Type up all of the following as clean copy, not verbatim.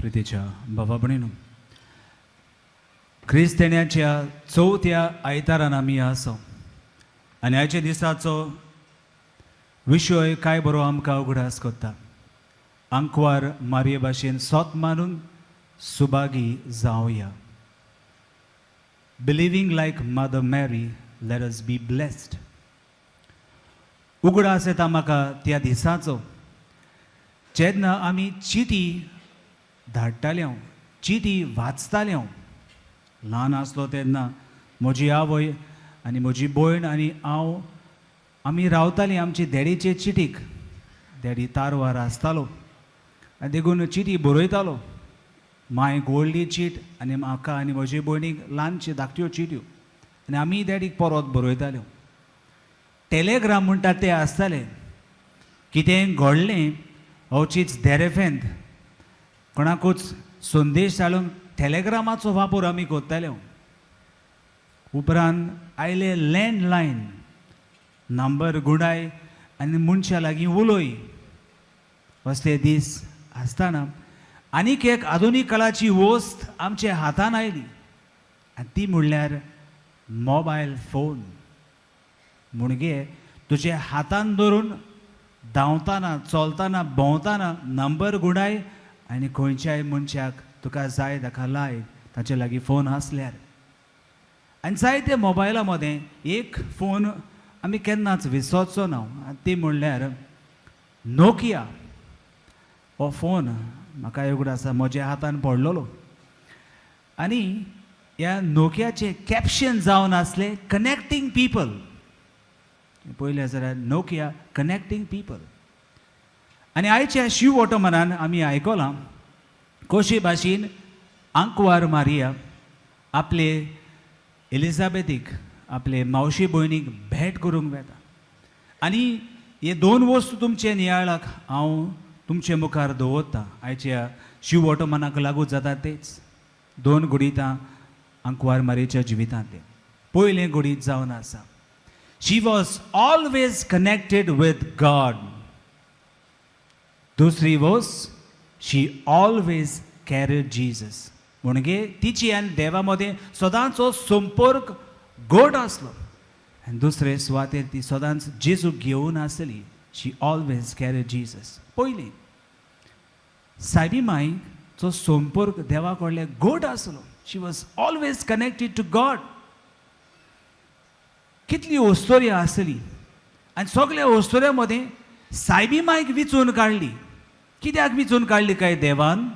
प्रितीच्या भावा भयणीनो, ख्रिस्ताण्याच्या चवथ्या आयतारान आमी आसा आनी आयच्या दिसाचो विशय काय बरो आमकां उगडास कोत्ता. आंकवार मारये भाशेन सोत मानून सुभागी जावया. बिलिव्हिंग लायक मदर मॅरी, लेट अस बी ब्लेस्ड. उगडास येता म्हाका त्या दिसाचो जेन्ना आमी चिटी धाडटाले, चिटी वाचताले. ल्हान आसलो तेन्ना म्हजी आवय आनी म्हजी भयण आनी हांव आमी रावतालीं आमची डॅडीचे चिटीक. डॅडी तारवार आसतालो आनी देखून चिटी बरयतालो. मांयक व्हडली चीट आनी म्हाका आनी म्हजे भयणीक ल्हानश्यो धाकट्यो चिट्यो, आनी आमी डॅडीक परत बरयताल्यो. टॅलेग्राम म्हणटा ते आसताले. कितें घडलें अवचीच देरेफेंत कोणाकूच संदेश धाडूंक टॅलेग्रामाचो वापर आमी करताले. उपरांत आयले लँडलायन, नंबर गुडाय आनी मनशां लागीं उलय. असले दीस आसतना आनीक एक आधुनीक काळाची वस्त आमच्या हातान आयली आनी ती म्हणल्यार मोबायल फोन. म्हणजे तुजे हातान धरून धांवतना, चलतना, भोंवतना नंबर गुडाय आनी खंयच्याय मनशाक तुका जाय ताका लाय, ताचे लागीं फोन आसल्यार. आनी जायते मोबायला मदें एक फोन आमी केन्नाच विसरचो ना, ती म्हणल्यार नोकिया. हो फोन म्हाका एवढो आसा, म्हज्या हातान पडलेलो. आनी ह्या नोकियाचे कॅप्शन जावन आसले कनेक्टींग पीपल. पयले जाल्यार नोकिया कनेक्टींग पीपल. आनी आयच्या शिव ऑटोमनान आमी आयकलां कशे भाशेन आंकवार मारिया आपले एलिझाबेथीक, आपले मावशी भयणीक भेट करूंक वेता. आनी हे दोन वस्तू तुमचे नियाळाक हांव तुमचे मुखार दवरतां. आयच्या शिव ऑटोमनाक लागू जाता तेच दोन घडीतां आंकवार मारयेच्या जिवितांतले. पयलें घडीत जावन आसा, she was always connected with God. दुसरी was she always carried Jesus. म्हणजे तिची आनी देवा मदें सदांचो संपर्क गोड आसलो. आनी दुसरे सुवातेर ती सदांच जेजूक घेवन आसली. She always carried Jesus. पयलीं सायबी मांयचो संपर्क देवा कडले गोड आसलो. She was always connected to God. कितली ओस्तोऱ्यो आसली आनी सगळ्या ओस्तोऱ्या मदें सायबी मांयक विचून काडली. कित्याक विचून काडली काय देवान?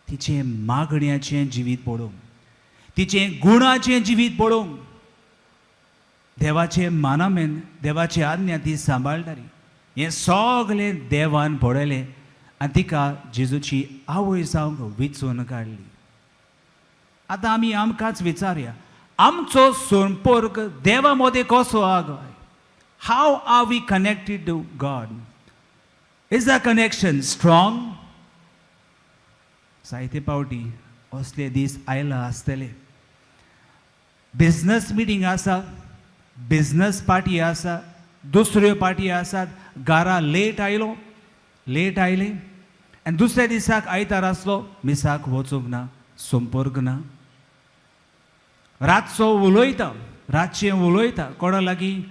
तिचें मागण्याचें जिवीत पळोवंक, तिचें गुणाचें जिवीत पळोवंक, देवाचें मानामेन, देवाची आज्ञा ती सांबाळटाली. हें सगळें देवान पळयलें आनी तिका जेजूची आवय जावंक विचून काडली. आतां आमी आमकांच विचारया, आमचो संपर्क देवा मदें कसो आहा गोय? How are we connected to God? Is the connection strong? जायते पावटी असले दीस आयला आसतले. बिझनस मिटींग आसा, बिझनस पार्टी आसा, दुसऱ्यो पार्टी आसात. घरा लेट आयले आनी दुसऱ्या दिसाक आयतार आसलो, मिसाक वचूंक ना, संपर्क ना. रातचो उलयता, रातचें उलयता कोणा लागीं?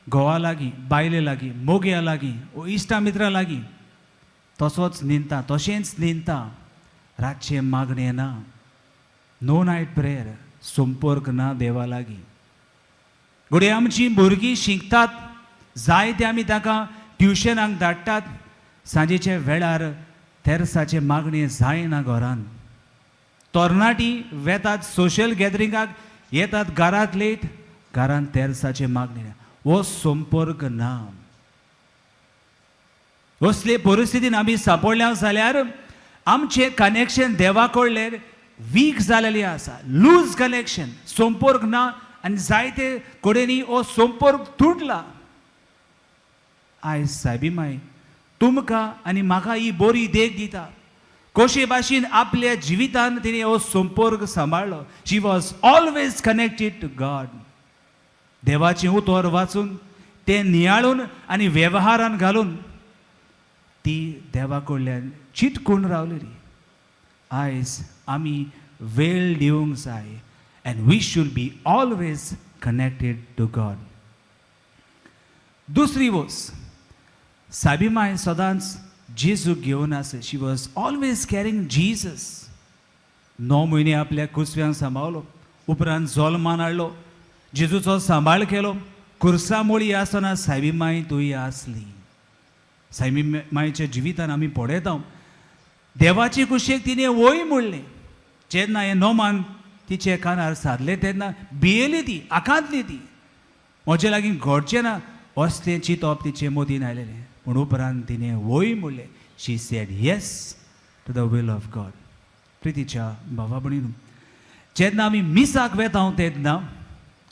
घोवा लागीं, बायले लागीं, मोग्या लागीं, इश्टा मित्रा लागीं. तसोच न्हिदता, तशेंच न्हिदता. रातचें मागणें ना. नो नायट प्रेयर, संपर्क ना देवा लागीं. घडये आमचीं भुरगीं शिकतात, जाय ते आमी ताका ट्युशनाक धाडटात. सांजेच्या वेळार तेरसाचे मागणें जायना घरान. तरणाटी वेतात सोशल गॅदरिंगाक, येतात घरांत लेट, घरान तेरसाचे मागणें. हो संपर्क ना. असले परिस्थितीन आमी सांपडल्या जाल्यार आमचें कनेक्शन देवा कडलें वीक जालेलें आसा. लूज कनेक्शन, संपर्क ना. आनी जायते कडेनी हो संपर्क तुटला. आयज सायबी माय तुमकां आनी म्हाका ही बरी देख दिता. कशे भाशेन आपल्या जिवितान तिणें हो संपर्क सांबाळ्ळो. She was always connected to God. देवाचें उतर वाचून तें नियाळून आनी वेव्हारान घालून ती देवा कडल्यान चिटकून रावलेली. आयज आमी वेळ दिवंक जाय and we should be always connected to God. दुसरी वोस साबी माय सदांच जेजूक घेवन आसा. She was always carrying Jesus. 9 म्हयने आपल्या कुसव्यांक सांबाळलो, उपरांत जल्मान हाडलो, जेजूचो सांबाळ केलो. कुर्सामोळी आसतना सायबी माय थंय आसली. सायबी मायच्या जिवितान आमी पळयता देवाचे कुशेक तिणें वय म्हणलें. जेन्ना हे नोमान तिचे कानार सारले तेन्ना भियेली ती, आकांतली ती. म्हजे लागीं घडचें ना असलें चिंतप तिचे मदीन आयलेलें. पूण उपरांत तिणें वय म्हणलें. She said yes to the will of God. प्रितीच्या भावा भयणीनो, जेन्ना आमी मिसाक वेता तेन्ना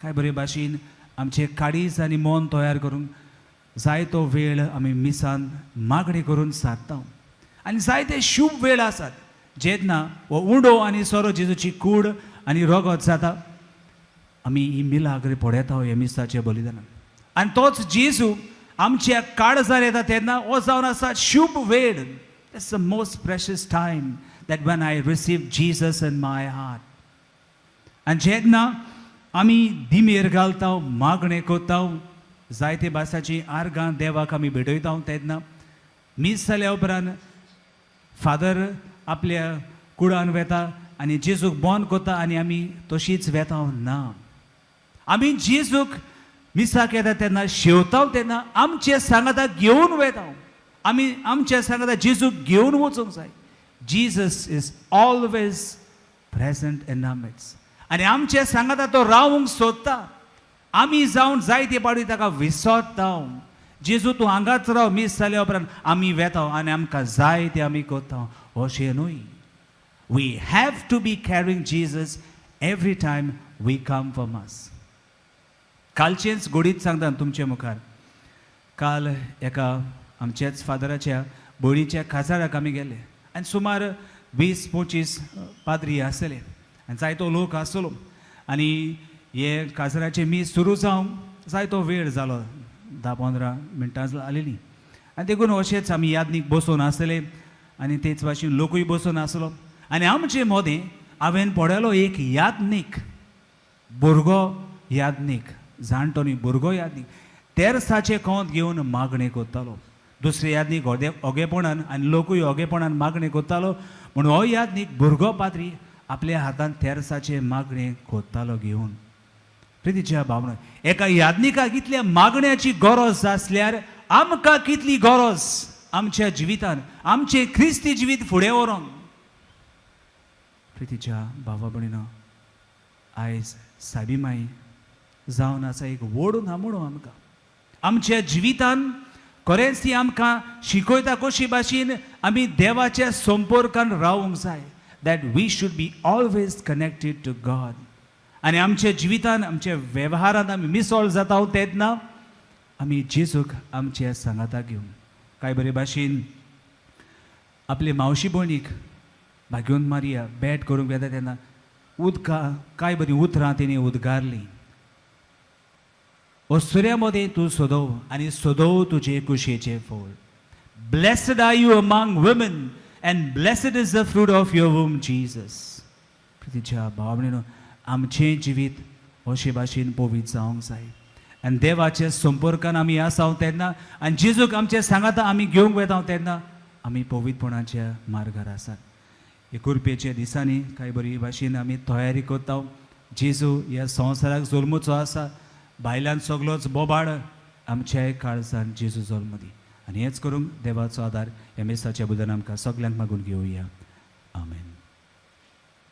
काय बरे भाशेन आमचे काळीज आनी मन तयार करूंक जाय तो वेळ आमी मिसान मागणी करून सारता. आनी जायते शुभ वेळ आसात जेन्ना हो उंडो आनी सोरो जेजूची कूड आनी रगत जाता. आमी ही मिलाग्र पळयता हे मिसाचे बलिदानान. आनी तोच जेजू आमच्या काळजार येता तेन्ना हो जावन आसा शुभ वेळ. It's the most precious time that when I receive Jesus in my heart. आनी जेन्ना आमी दिमेर घालता, मागणे कोत्ता, जायते भासाची आर्गां देवाक आमी भेटयता तेन्ना मीस जाल्या उपरांत फादर आपल्या कुडान वेता आनी जेजूक बोंद कोत्ता आनी आमी तशींच वेता ना. आमी जेजूक मिसाक येता तेन्ना शेवता तेन्ना आमचे सांगाता घेवन वेता. आमी आमच्या सांगाता जेजूक घेवन वचूंक जाय. Jesus is always present in our midst. आनी आमचे सांगाता तो रावंक सोदता. आमी जावन जायते पावटी ताका विसरता. जेजू तूं हांगाच राव, मीस जाल्या उपरांत आमी वेता आनी आमकां जाय ते आमी कोत्ता अशें न्हय. We have to be carrying Jesus every time we come for mass. कालचेंच गोडीत सांगता तुमचे मुखार. काल एका आमच्याच फादराच्या भयणीच्या काजाराक आमी गेले आनी सुमार 20-25 पाद्री आसले आनी जायतो लोक आसलो. आनी हे काजाराचे मीस सुरू जावंक जायतो वेळ जालो, 10-15 मिनटां जालेलीं. आनी देखून अशेंच आमी यादनीक बसून आसले आनी तेच भाशेन लोकूय बसून आसलो. आनी आमचे मदें हांवें पळयलो एक यादनीक भुरगो, यादनीक जाणटो न्ही, भुरगो यादनीक तेरसाचे कोंत घेवन मागणे कोत्तालो. दुसरे यादनीक ओगेपणान आनी लोकूय ओगेपणान मागणे कोत्तालो. म्हणून हो यादनीक भुरगो पाद्री आपल्या हातान तेरसाचे मागणे कोत्तालो घेवन. प्रितीच्या भावना, एका यादनिकाक इतल्या मागण्याची गरज आसल्यार आमकां कितली गरज आमच्या जिवितान आमचे ख्रिस्ती जिवीत फुडें व्हरूंक. प्रितीच्या भावा भयणीनो, आयज साबी माई जावन आसा एक व्हड नामणो आमकां. आमच्या जिवितान खरेंच ती आमकां शिकयता कशी भाशेन आमी देवाच्या संपर्कान रावंक जाय. That we should be always connected to God. आनी आमच्या जिवितान आमच्या वेव्हारांत आमी मिसळ जाता तेन्ना आमी जेजूक आमच्या सांगाताक घेवन काय बरे भाशेन आपले मावशी भयणीक भाग्योन मारिया भेट करूंक येता तेन्ना उदकां काय बरी उतरां तेणी उद्गारलीं. ओसऱ्या मदें तूं सोदव आनी सोदव तुजे कुशेचें फळ. Blessed are you among woman and blessed is the fruit of your womb Jesus. प्रितीच्या भावा भयणीनो, आमचें जिवीत अशे भाशेन पवित्र जावंक जाय आनी देवाच्या संपर्कान आमी आसा तेन्ना आनी जेजूक आमचे सांगाता आमी घेवंक वेता तेन्ना आमी पवित्रपणाच्या मार्गार आसात. हे कुरपेच्या दिसांनी कांय बरी भाशेन आमी तयारी करता. जेजू ह्या संवसाराक जल्मूचो आसा. भायल्यान सगळोच बोबाड आमच्याय काळजान जेजू जल्म दी. आनी हेंच करूंक देवाचो आदार ह्या मेसाच्या बुदान आमकां सगल्यांक मागून घेवया. आमेन.